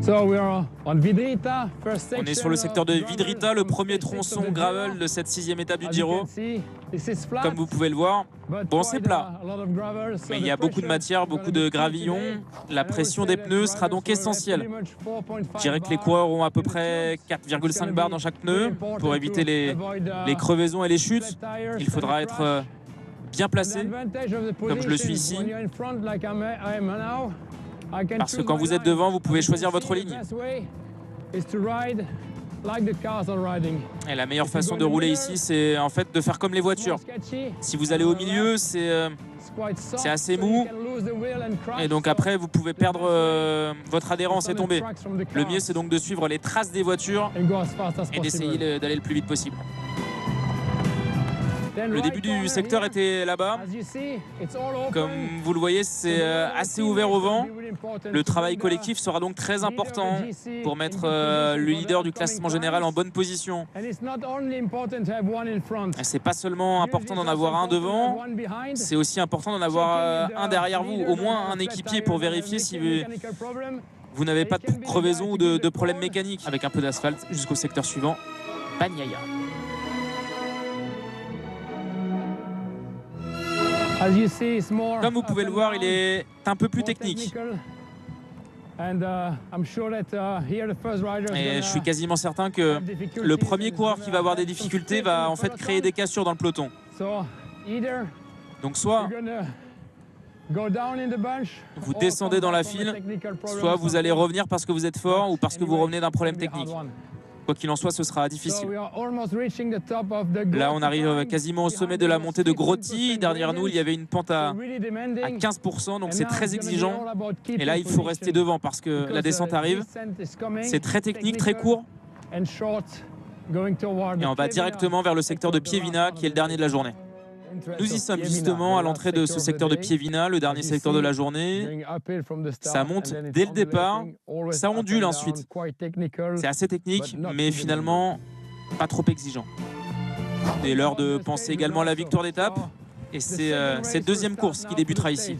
On est sur le secteur de Vidrita, le premier tronçon gravel de cette 6e étape du Giro. Comme vous pouvez le voir, bon, c'est plat, mais il y a beaucoup de matière, beaucoup de gravillons. La pression des pneus sera donc essentielle. Je dirais que les coureurs ont à peu près 4,5 bars dans chaque pneu pour éviter les crevaisons et les chutes. Il faudra être bien placé, comme je le suis ici. Parce que quand vous êtes devant, vous pouvez choisir votre ligne. Et la meilleure façon de rouler ici, c'est en fait de faire comme les voitures. Si vous allez au milieu, c'est assez mou. Et donc après, vous pouvez perdre votre adhérence et tomber. Le mieux, c'est donc de suivre les traces des voitures et d'essayer d'aller le plus vite possible. Le début du secteur était là-bas. Comme vous le voyez, c'est assez ouvert au vent. Le travail collectif sera donc très important pour mettre le leader du classement général en bonne position. C'est pas seulement important d'en avoir un devant, c'est aussi important d'en avoir un derrière vous, au moins un équipier pour vérifier si vous n'avez pas de crevaison ou de problème mécanique. Avec un peu d'asphalte jusqu'au secteur suivant, Bagnaia. Comme vous pouvez le voir, il est un peu plus technique. Et je suis quasiment certain que le premier coureur qui va avoir des difficultés va en fait créer des cassures dans le peloton. Donc soit vous descendez dans la file, soit vous allez revenir parce que vous êtes fort ou parce que vous revenez d'un problème technique. Quoi qu'il en soit, ce sera difficile. Là, on arrive quasiment au sommet de la montée de Grotti. Derrière nous, il y avait une pente à 15%, donc c'est très exigeant. Et là, il faut rester devant parce que la descente arrive. C'est très technique, très court. Et on va directement vers le secteur de Pievina, qui est le dernier de la journée. Nous y sommes justement à l'entrée de ce secteur de Pievina, le dernier secteur de la journée. Ça monte dès le départ, ça ondule ensuite. C'est assez technique, mais finalement pas trop exigeant. C'est l'heure de penser également à la victoire d'étape. Et c'est cette deuxième course qui débutera ici.